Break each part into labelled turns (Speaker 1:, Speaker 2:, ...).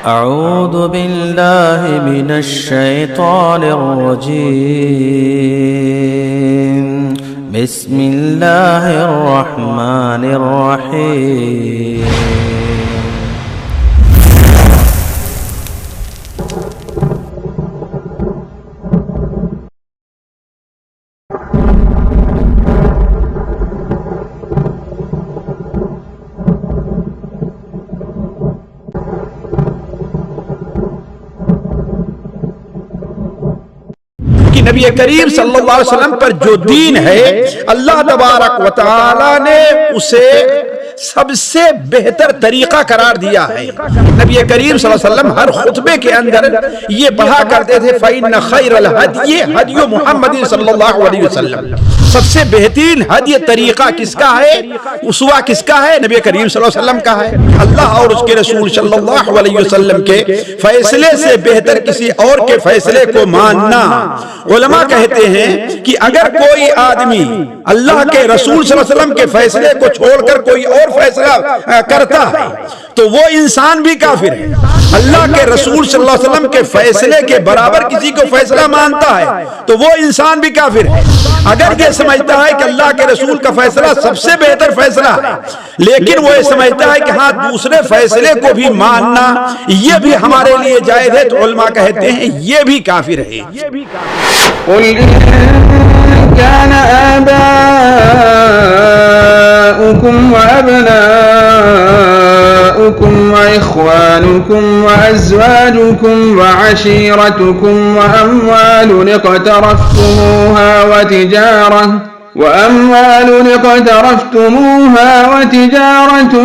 Speaker 1: أعوذ بالله من الشيطان الرجيم. بسم الله الرحمن الرحيم.
Speaker 2: کہ نبی کریم صلی اللہ علیہ وسلم پر جو دین ہے اللہ تبارک و تعالی نے اسے سب سے بہتر طریقہ قرار دیا ہے. نبی کریم صلی اللہ علیہ وسلم ہر خطبے کے اندر یہ پڑھا کرتے تھے فَإِنَّ خَيْرَ الْهَدْيِ هَدْيُ مُحَمَّدٍ صلی اللہ علیہ وسلم. سب سے بہترین ہدی طریقہ کس کا ہے؟ اسوہ کس کا ہے؟ نبی کریم صلی اللہ علیہ وسلم کا ہے. اللہ اور اس کے رسول صلی اللہ علیہ وسلم کے فیصلے سے بہتر کسی اور کے فیصلے کو ماننا. علماء کہتے ہیں کہ اگر کوئی آدمی اللہ کے رسول صلی اللہ علیہ وسلم کے فیصلے کو چھوڑ کر کوئی اور فیصلہ کرتا ہے تو وہ انسان بھی کافر ہے. اللہ کے رسول صلی اللہ علیہ وسلم کے فیصلے کے برابر کسی کو فیصلہ مانتا ہے تو وہ انسان بھی کافر ہے. اگر یہ سمجھتا ہے کہ اللہ کے رسول کا فیصلہ سب سے بہتر فیصلہ ہے لیکن وہ یہ سمجھتا ہے کہ ہاں دوسرے فیصلے کو بھی ماننا یہ بھی ہمارے لیے جائز ہے تو علماء کہتے ہیں یہ بھی کافر ہے.
Speaker 3: قل إن كان آباؤكم وأبناؤكم وإخوانكم وأزواجكم وعشيرتكم وأموال اقترفتموها وتجارة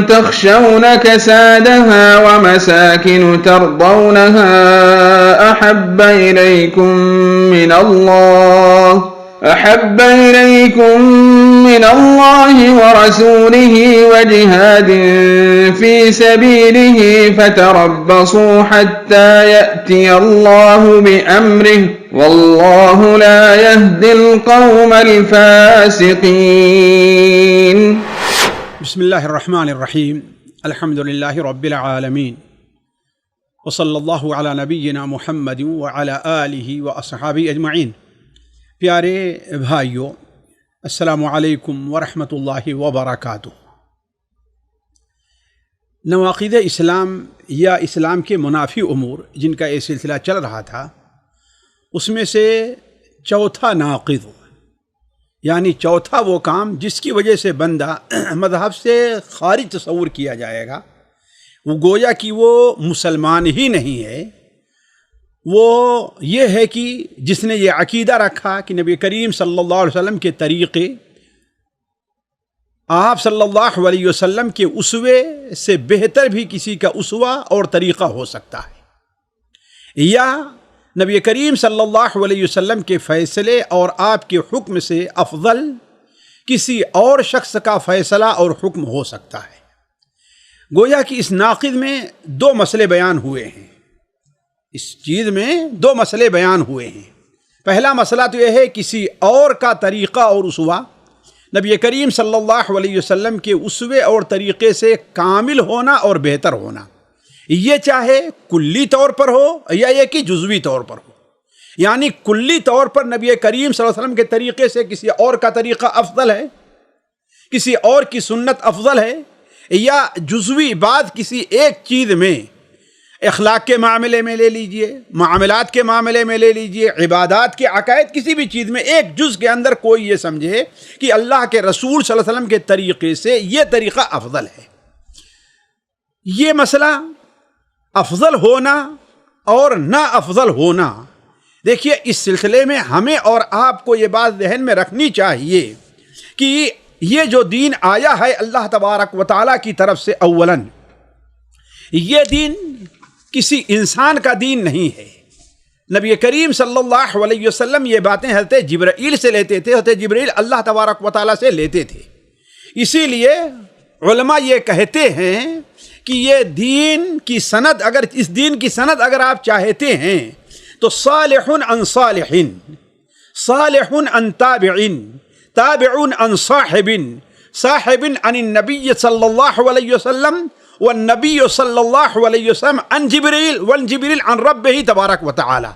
Speaker 3: تخشون كسادها ومساكن ترضونها أحب إليكم من الله ورسوله وجهاد في سبيله فتربصوا حتى يأتي الله بأمره والله لا يهدي القوم الفاسقين.
Speaker 2: بسم اللہ الرحمن الرحیم. الحمد للہ رب العالمین وصلی اللہ علی نبینا محمد وعلی آلہ واصحابہ اجمعین. پیارے بھائیو، السلام علیکم ورحمۃ اللہ وبرکاتہ. نواقض اسلام یا اسلام کے منافی امور جن کا یہ سلسلہ چل رہا تھا اس میں سے چوتھا ناقض یعنی چوتھا وہ کام جس کی وجہ سے بندہ مذہب سے خارج تصور کیا جائے گا، وہ گویا کہ وہ مسلمان ہی نہیں ہے. وہ یہ ہے کہ جس نے یہ عقیدہ رکھا کہ نبی کریم صلی اللہ علیہ وسلم کے طریقے آپ صلی اللہ علیہ وسلم کے اسوے سے بہتر بھی کسی کا اسوہ اور طریقہ ہو سکتا ہے، یا نبی کریم صلی اللہ علیہ وسلم کے فیصلے اور آپ کے حکم سے افضل کسی اور شخص کا فیصلہ اور حکم ہو سکتا ہے. گویا کہ اس ناقض میں دو مسئلے بیان ہوئے ہیں. اس چیز میں دو مسئلے بیان ہوئے ہیں. پہلا مسئلہ تو یہ ہے کسی اور کا طریقہ اور اسوہ نبی کریم صلی اللہ علیہ وسلم کے اسوے اور طریقے سے کامل ہونا اور بہتر ہونا، یہ چاہے کلی طور پر ہو یا یہ کہ جزوی طور پر ہو. یعنی کلی طور پر نبی کریم صلی اللہ علیہ وسلم کے طریقے سے کسی اور کا طریقہ افضل ہے، کسی اور کی سنت افضل ہے، یا جزوی بات کسی ایک چیز میں اخلاق کے معاملے میں لے لیجئے، معاملات کے معاملے میں لے لیجئے، عبادات کے عقائد کسی بھی چیز میں ایک جز کے اندر کوئی یہ سمجھے کہ اللہ کے رسول صلی اللہ علیہ وسلم کے طریقے سے یہ طریقہ افضل ہے. یہ مسئلہ افضل ہونا اور نا افضل ہونا، دیکھیے اس سلسلے میں ہمیں اور آپ کو یہ بات ذہن میں رکھنی چاہیے کہ یہ جو دین آیا ہے اللہ تبارک و تعالیٰ کی طرف سے، اولاً یہ دین کسی انسان کا دین نہیں ہے. نبی کریم صلی اللہ علیہ وسلم یہ باتیں حضرت جبرائیل سے لیتے تھے، حضرت جبرائیل اللہ تبارک و تعالیٰ سے لیتے تھے. اسی لیے علماء یہ کہتے ہیں کہ یہ دین کی سند، اگر اس دین کی سند اگر آپ چاہتے ہیں تو صالح عن صالح، صالح عن تابع، تابع عن صاحب، صاحب عن النبی صلی اللہ علیہ وسلم، والنبی صلی اللہ علیہ وسلم عن جبریل والجبریل عن ربہ تبارک و تعالی،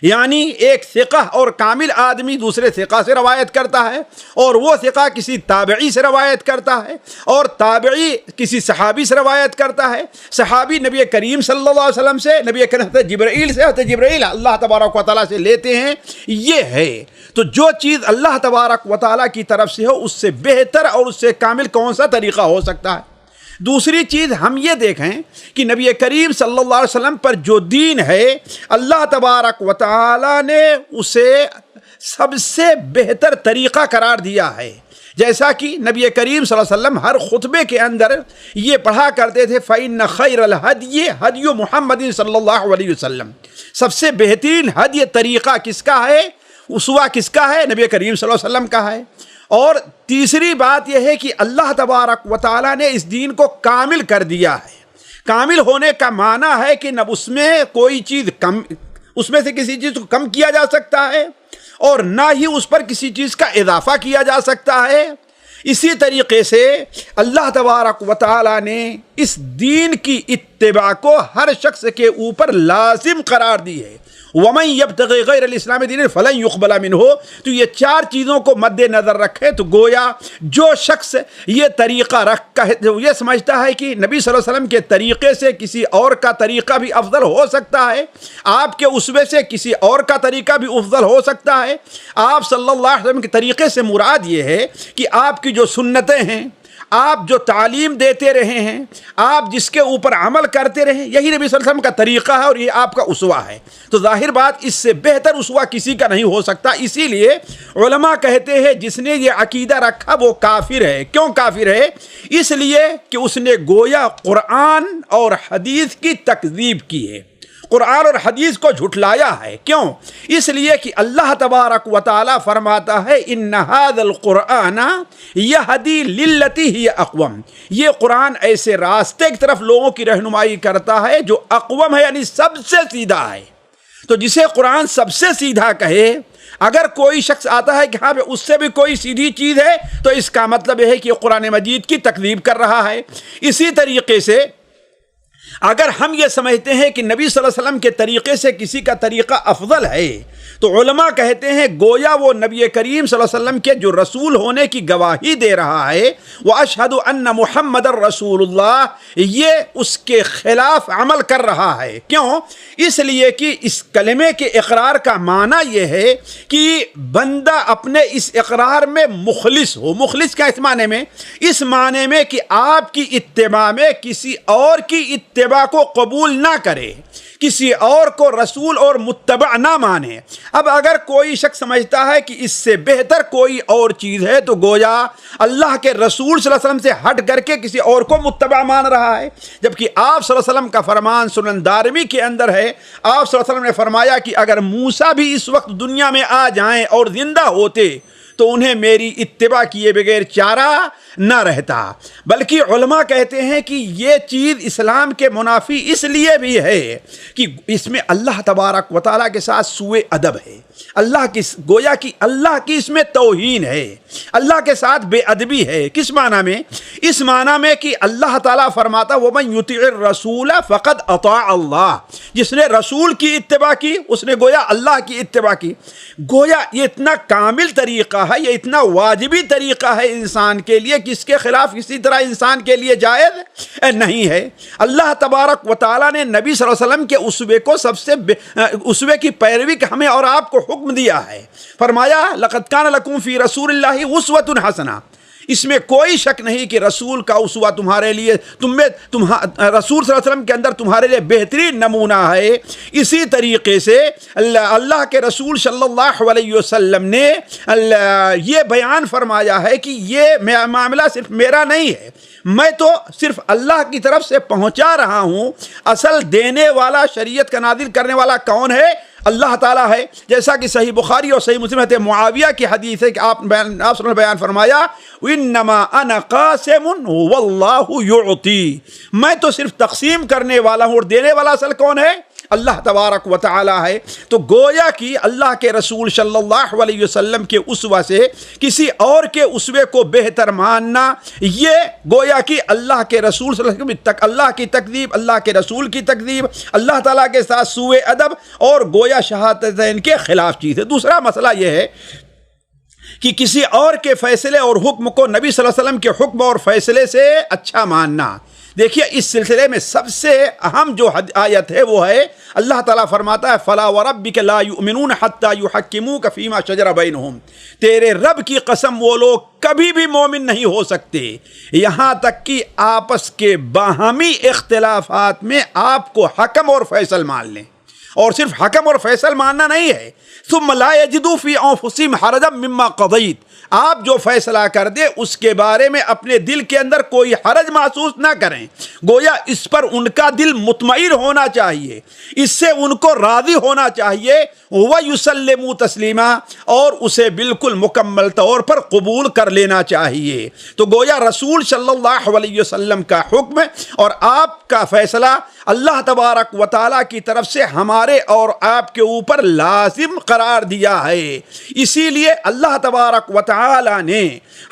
Speaker 2: یعنی ایک ثقہ اور کامل آدمی دوسرے ثقہ سے روایت کرتا ہے، اور وہ ثقہ کسی تابعی سے روایت کرتا ہے، اور تابعی کسی صحابی سے روایت کرتا ہے، صحابی نبی کریم صلی اللہ علیہ وسلم سے، نبی کریم حضرت جبرائیل سے، حضرت جبرائیل اللہ تبارک و تعالیٰ سے لیتے ہیں۔ یہ ہے تو جو چیز اللہ تبارک و تعالیٰ کی طرف سے ہو، اس سے بہتر اور اس سے کامل کون سا طریقہ ہو سکتا ہے؟ دوسری چیز ہم یہ دیکھیں کہ نبی کریم صلی اللہ علیہ وسلم پر جو دین ہے، اللہ تبارک و تعالی نے اسے سب سے بہتر طریقہ قرار دیا ہے۔ جیسا کہ نبی کریم صلی اللہ علیہ وسلم ہر خطبے کے اندر یہ پڑھا کرتے تھے فَإِنَّ خَيْرَ الْهَدْيِ هَدْيُ مُحَمَّدٍ صلی اللہ علیہ وسلم، سب سے بہترین ہدی طریقہ کس کا ہے؟ اسوہ کس کا ہے؟ نبی کریم صلی اللہ علیہ وسلم کا ہے۔ اور تیسری بات یہ ہے کہ اللہ تبارک و تعالیٰ نے اس دین کو کامل کر دیا ہے۔ کامل ہونے کا معنی ہے کہ نہ اس میں کوئی چیز کم، اس میں سے کسی چیز کو کم کیا جا سکتا ہے، اور نہ ہی اس پر کسی چیز کا اضافہ کیا جا سکتا ہے۔ اسی طریقے سے اللہ تبارک و تعالیٰ نے اس دین کی اتباع کو ہر شخص کے اوپر لازم قرار دی ہے۔ وَمَن يَبْتَغِ غَيْرَ الْإِسْلَامِ دِينًا فَلَن يُقْبَلَ مِنْهُ، تو یہ چار چیزوں کو مد نظر رکھے تو گویا جو شخص یہ طریقہ یہ سمجھتا ہے کہ نبی صلی اللہ علیہ وسلم کے طریقے سے کسی اور کا طریقہ بھی افضل ہو سکتا ہے، آپ کے اسوے سے کسی اور کا طریقہ بھی افضل ہو سکتا ہے۔ آپ صلی اللہ علیہ وسلم کے طریقے سے مراد یہ ہے کہ آپ کی جو سنتیں ہیں، آپ جو تعلیم دیتے رہے ہیں، آپ جس کے اوپر عمل کرتے رہے، یہی نبی صلی اللہ علیہ وسلم کا طریقہ ہے اور یہ آپ کا اسوہ ہے۔ تو ظاہر بات اس سے بہتر اسوہ کسی کا نہیں ہو سکتا۔ اسی لیے علماء کہتے ہیں جس نے یہ عقیدہ رکھا وہ کافر ہے۔ کیوں کافر ہے؟ اس لیے کہ اس نے گویا قرآن اور حدیث کی تکذیب کی ہے، قرآن اور حدیث کو جھٹلایا ہے۔ کیوں؟ اس لیے کہ اللہ تبارک و تعالیٰ فرماتا ہے ان ھذا القرآن یہدی للتی ہی اقوم، یہ قرآن ایسے راستے کی طرف لوگوں کی رہنمائی کرتا ہے جو اقوم ہے، یعنی سب سے سیدھا ہے۔ تو جسے قرآن سب سے سیدھا کہے، اگر کوئی شخص آتا ہے کہ ہاں اس سے بھی کوئی سیدھی چیز ہے، تو اس کا مطلب یہ ہے کہ قرآن مجید کی تکذیب کر رہا ہے۔ اسی طریقے سے اگر ہم یہ سمجھتے ہیں کہ نبی صلی اللہ علیہ وسلم کے طریقے سے کسی کا طریقہ افضل ہے، تو علماء کہتے ہیں گویا وہ نبی کریم صلی اللہ علیہ وسلم کے جو رسول ہونے کی گواہی دے رہا ہے، وَأَشْهَدُ أَنَّ مُحَمَّدًا رَسُولُ اللَّهِ، یہ اس کے خلاف عمل کر رہا ہے۔ کیوں؟ اس لیے کہ اس کلمے کے اقرار کا معنی یہ ہے کہ بندہ اپنے اس اقرار میں مخلص ہو۔ مخلص کا اس معنی میں، اس معنی میں کہ آپ کی اتباع میں کسی اور کی اتباع کو قبول نہ کرے، کسی اور کو رسول اور متبع نہ مانے۔ اب اگر کوئی شخص سمجھتا ہے کہ اس سے بہتر کوئی اور چیز ہے، تو گویا اللہ کے رسول صلی اللہ علیہ وسلم سے ہٹ کر کے کسی اور کو متبع مان رہا ہے، جبکہ آپ صلی اللہ علیہ وسلم کا فرمان سنن دارمی کے اندر ہے۔ آپ صلی اللہ علیہ وسلم نے فرمایا کہ اگر موسیٰ بھی اس وقت دنیا میں آ جائیں اور زندہ ہوتے تو انہیں میری اتباع کیے بغیر چارہ نہ رہتا۔ بلکہ علماء کہتے ہیں کہ یہ چیز اسلام کے منافی اس لیے بھی ہے کہ اس میں اللہ تبارک و تعالیٰ کے ساتھ سوء ادب ہے، اللہ کی گویا کہ اللہ کی اس میں توہین ہے، اللہ کے ساتھ بے ادبی ہے۔ کس معنی میں؟ اس معنی میں کہ اللہ تعالیٰ فرماتا وَمَن يُطِعِ الرَّسُولَ فَقَدْ أَطَاعَ اللَّهَ، جس نے رسول کی اتباع کی اس نے گویا اللہ کی اتباع کی۔ گویا یہ اتنا کامل طریقہ ہے، یہ اتنا واجبی طریقہ ہے انسان کے لیے کہ اس کے خلاف کسی طرح انسان کے لیے جائز نہیں ہے۔ اللہ تبارک و تعالیٰ نے نبی صلی اللہ علیہ وسلم کے اسوے کو سب سے اسوے کی پیروی کا ہمیں اور آپ کو حکم دیا ہے۔ فرمایا لَقَدْ كَانَ لَكُمْ فِي رَسُولِ اللَّهِ أُسْوَةٌ حَسَنَةٌ، اس میں کوئی شک نہیں کہ رسول کا اسوہ تمہارے لیے رسول صلی اللہ علیہ وسلم کے اندر تمہارے لیے بہترین نمونہ ہے۔ اسی طریقے سے اللہ کے رسول صلی اللہ علیہ وسلم نے یہ بیان فرمایا ہے کہ یہ معاملہ صرف میرا نہیں ہے، میں تو صرف اللہ کی طرف سے پہنچا رہا ہوں، اصل دینے والا، شریعت کا نازل کرنے والا کون ہے؟ اللہ تعالیٰ ہے۔ جیسا کہ صحیح بخاری اور صحیح مسلم حضرت معاویہ کی حدیث ہے کہ آپ نے بیان فرمایا انما انا قاسم واللہ یعطی، میں تو صرف تقسیم کرنے والا ہوں اور دینے والا اصل کون ہے؟ اللہ تبارک و تعالی ہے۔ تو گویا کہ اللہ کے رسول صلی اللہ علیہ وسلم کے اسوہ سے کسی اور کے اسوے کو بہتر ماننا، یہ گویا کہ اللہ کے رسول صلی اللہ علیہ وسلم اللہ کی تکذیب، اللہ کے رسول کی تکذیب، اللہ تعالیٰ کے ساتھ سوء ادب اور گویا شہادتین کے خلاف چیز ہے۔ دوسرا مسئلہ یہ ہے کہ کسی اور کے فیصلے اور حکم کو نبی صلی اللہ علیہ وسلم کے حکم اور فیصلے سے اچھا ماننا۔ دیکھیے اس سلسلے میں سب سے اہم جو آیت ہے وہ ہے اللہ تعالیٰ فرماتا ہے فَلَا وَرَبِّكَ لَا يُؤْمِنُونَ حَتَّى يُحَكِّمُوكَ فِي مَا شَجَرَ بَيْنَهُمْ، تیرے رب کی قسم وہ لوگ کبھی بھی مومن نہیں ہو سکتے یہاں تک کہ آپس کے باہمی اختلافات میں آپ کو حکم اور فیصل مان لیں۔ اور صرف حکم اور فیصل ماننا نہیں ہے، ثم لا يجدوا في انفسهم حرجا مما قضيت، آپ جو فیصلہ کر دے اس کے بارے میں اپنے دل کے اندر کوئی حرج محسوس نہ کریں، گویا اس پر ان کا دل مطمئن ہونا چاہیے، اس سے ان کو راضی ہونا چاہیے، وَيُسَلِّمُوا تَسْلِيمًا، اور اسے بالکل مکمل طور پر قبول کر لینا چاہیے۔ تو گویا رسول صلی اللہ علیہ وسلم کا حکم اور آپ کا فیصلہ اللہ تبارک و تعالیٰ کی طرف سے ہمارے اور آپ کے اوپر لازم قرار دیا ہے۔ اسی لیے اللہ تبارک و تعالیٰ نے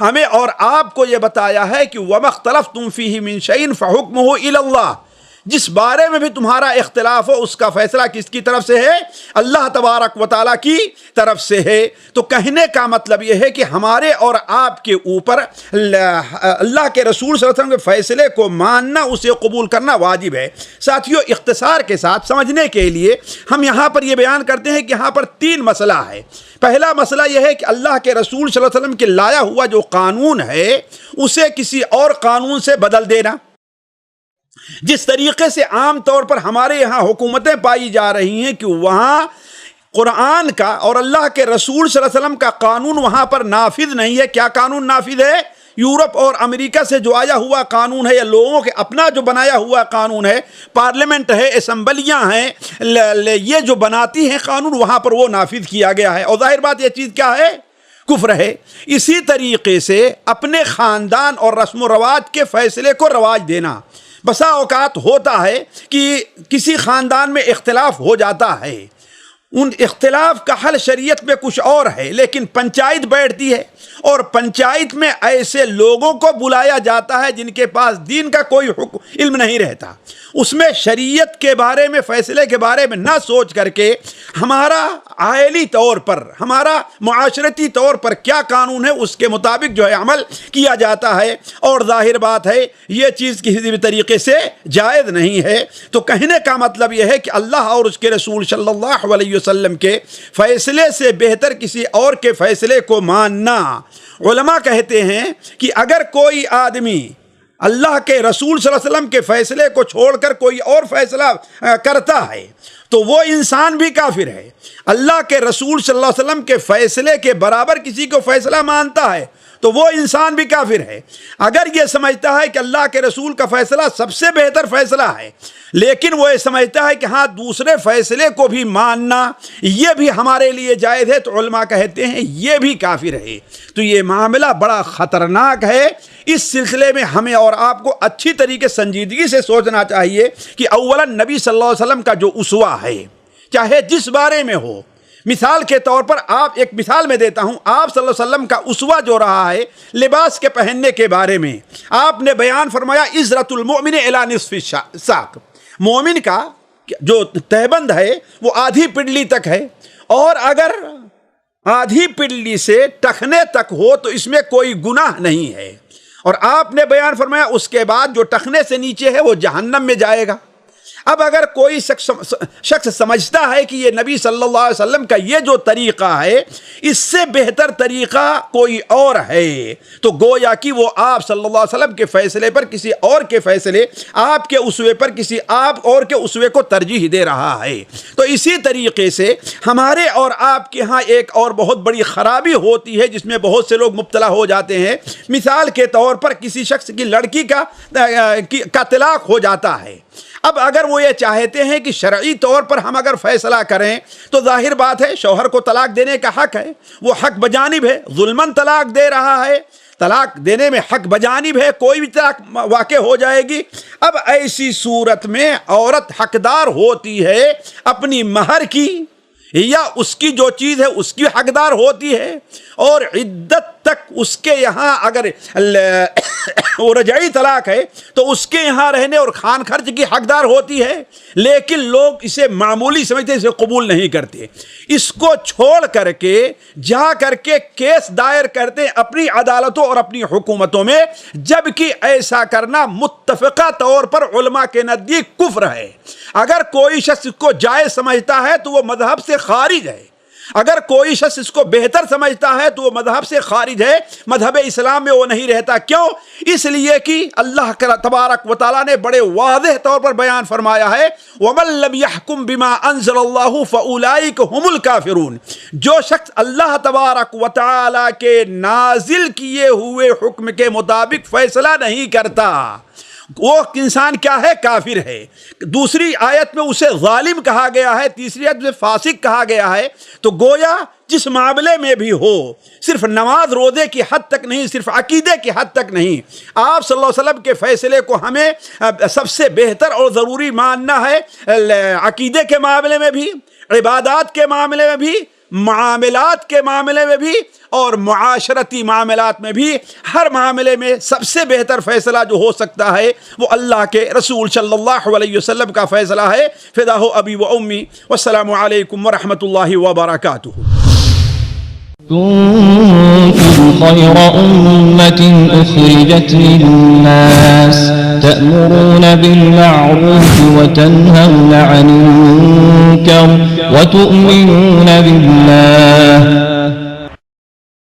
Speaker 2: ہمیں اور آپ کو یہ بتایا ہے کہ وَمَا اخْتَلَفْتُمْ فِيهِ مِنْ شَيْءٍ فَحُكْمُهُ إِلَى اللَّهِ، جس بارے میں بھی تمہارا اختلاف ہو اس کا فیصلہ کس کی طرف سے ہے؟ اللہ تبارک و تعالیٰ کی طرف سے ہے۔ تو کہنے کا مطلب یہ ہے کہ ہمارے اور آپ کے اوپر اللہ کے رسول صلی اللہ علیہ وسلم کے فیصلے کو ماننا، اسے قبول کرنا واجب ہے۔ ساتھیوں، اختصار کے ساتھ سمجھنے کے لیے ہم یہاں پر یہ بیان کرتے ہیں کہ یہاں پر 3 مسئلہ ہے۔ پہلا مسئلہ یہ ہے کہ اللہ کے رسول صلی اللہ علیہ وسلم کے لایا ہوا جو قانون ہے اسے کسی اور قانون سے بدل دینا۔ جس طریقے سے عام طور پر ہمارے یہاں حکومتیں پائی جا رہی ہیں کہ وہاں قرآن کا اور اللہ کے رسول صلی اللہ علیہ وسلم کا قانون وہاں پر نافذ نہیں ہے۔ کیا قانون نافذ ہے؟ یورپ اور امریکہ سے جو آیا ہوا قانون ہے یا لوگوں کے اپنا جو بنایا ہوا قانون ہے، پارلیمنٹ ہے، اسمبلیاں ہیں، یہ جو بناتی ہیں قانون، وہاں پر وہ نافذ کیا گیا ہے، اور ظاہر بات یہ چیز کیا ہے؟ کفر ہے۔ اسی طریقے سے اپنے خاندان اور رسم و رواج کے فیصلے کو رواج دینا، بسا اوقات ہوتا ہے کہ کسی خاندان میں اختلاف ہو جاتا ہے، ان اختلاف کا حل شریعت میں کچھ اور ہے، لیکن پنچایت بیٹھتی ہے اور پنچایت میں ایسے لوگوں کو بلایا جاتا ہے جن کے پاس دین کا کوئی علم نہیں رہتا، اس میں شریعت کے بارے میں، فیصلے کے بارے میں نہ سوچ کر کے ہمارا عائلی طور پر، ہمارا معاشرتی طور پر کیا قانون ہے اس کے مطابق جو ہے عمل کیا جاتا ہے، اور ظاہر بات ہے یہ چیز کسی بھی طریقے سے جائز نہیں ہے۔ تو کہنے کا مطلب یہ ہے کہ اللہ اور اس کے رسول صلی اللہ علیہ وسلم کے فیصلے سے بہتر کسی اور کے فیصلے کو ماننا۔ علماء کہتے ہیں کہ اگر کوئی آدمی اللہ کے رسول صلی اللہ علیہ وسلم کے فیصلے کو چھوڑ کر کوئی اور فیصلہ کرتا ہے تو وہ انسان بھی کافر ہے۔ اللہ کے رسول صلی اللہ علیہ وسلم کے فیصلے کے برابر کسی کو فیصلہ مانتا ہے تو وہ انسان بھی کافر ہے۔ اگر یہ سمجھتا ہے کہ اللہ کے رسول کا فیصلہ سب سے بہتر فیصلہ ہے، لیکن وہ یہ سمجھتا ہے کہ ہاں دوسرے فیصلے کو بھی ماننا یہ بھی ہمارے لیے جائز ہے، تو علماء کہتے ہیں یہ بھی کافر ہے۔ تو یہ معاملہ بڑا خطرناک ہے۔ اس سلسلے میں ہمیں اور آپ کو اچھی طریقے سنجیدگی سے سوچنا چاہیے کہ اولا نبی صلی اللہ علیہ وسلم کا جو اسوہ ہے، چاہے جس بارے میں ہو، مثال کے طور پر آپ ایک مثال میں دیتا ہوں، آپ صلی اللہ علیہ وسلم کا اسوہ جو رہا ہے لباس کے پہننے کے بارے میں، آپ نے بیان فرمایا عزرت المؤمن الی نصف ساق، مومن کا جو تہبند ہے وہ آدھی پنڈلی تک ہے، اور اگر آدھی پنڈلی سے ٹخنے تک ہو تو اس میں کوئی گناہ نہیں ہے، اور آپ نے بیان فرمایا اس کے بعد جو ٹخنے سے نیچے ہے وہ جہنم میں جائے گا۔ اب اگر کوئی شخص سمجھتا ہے کہ یہ نبی صلی اللہ علیہ وسلم کا یہ جو طریقہ ہے اس سے بہتر طریقہ کوئی اور ہے، تو گویا کہ وہ آپ صلی اللہ علیہ وسلم کے فیصلے پر کسی اور کے فیصلے، آپ کے اسوے پر کسی آپ اور کے اسوے کو ترجیح دے رہا ہے۔ تو اسی طریقے سے ہمارے اور آپ کے ہاں ایک اور بہت بڑی خرابی ہوتی ہے جس میں بہت سے لوگ مبتلا ہو جاتے ہیں۔ مثال کے طور پر کسی شخص کی لڑکی کا طلاق ہو جاتا ہے، اب اگر وہ یہ چاہتے ہیں کہ شرعی طور پر ہم اگر فیصلہ کریں تو ظاہر بات ہے شوہر کو طلاق دینے کا حق ہے، وہ حق بجانب ہے، ظلماً طلاق دے رہا ہے، طلاق دینے میں حق بجانب ہے، کوئی بھی طلاق واقع ہو جائے گی۔ اب ایسی صورت میں عورت حقدار ہوتی ہے اپنی مہر کی، یا اس کی جو چیز ہے اس کی حقدار ہوتی ہے، اور عدت تک اس کے یہاں اگر وہ رجعی طلاق ہے تو اس کے یہاں رہنے اور خان خرچ کی حقدار ہوتی ہے، لیکن لوگ اسے معمولی سمجھتے ہیں، اسے قبول نہیں کرتے، اس کو چھوڑ کر کے جا کر کے کیس دائر کرتے ہیں اپنی عدالتوں اور اپنی حکومتوں میں، جبکہ ایسا کرنا متفقہ طور پر علماء کے نزدیک کفر ہے۔ اگر کوئی شخص اس کو جائز سمجھتا ہے تو وہ مذہب سے خارج ہے، اگر کوئی شخص اس کو بہتر سمجھتا ہے تو وہ مذہب سے خارج ہے، مذہب اسلام میں وہ نہیں رہتا۔ کیوں؟ اس لیے کہ اللہ تبارک و تعالیٰ نے بڑے واضح طور پر بیان فرمایا ہے، وَمَن لَّمْ يَحْكُم بِمَا أَنزَلَ اللَّهُ فَأُولَٰئِكَ هُمُ الْكَافِرُونَ۔ جو شخص اللہ تبارک و تعالیٰ کے نازل کیے ہوئے حکم کے مطابق فیصلہ نہیں کرتا، وہ انسان کیا ہے؟ کافر ہے۔ دوسری آیت میں اسے ظالم کہا گیا ہے، تیسری آیت میں فاسق کہا گیا ہے۔ تو گویا جس معاملے میں بھی ہو، صرف نماز روزے کی حد تک نہیں، صرف عقیدے کی حد تک نہیں، آپ صلی اللہ علیہ وسلم کے فیصلے کو ہمیں سب سے بہتر اور ضروری ماننا ہے، عقیدے کے معاملے میں بھی، عبادات کے معاملے میں بھی، معاملات کے معاملے میں بھی، اور معاشرتی معاملات میں بھی۔ ہر معاملے میں سب سے بہتر فیصلہ جو ہو سکتا ہے وہ اللہ کے رسول صلی اللہ علیہ وسلم کا فیصلہ ہے۔ فداہ ابی و امی، والسلام علیکم ورحمۃ اللہ وبرکاتہ۔
Speaker 4: كنتم خير أمة أخرجت للناس تأمرون بالمعروف وتنهون عن المنكر وتؤمنون بالله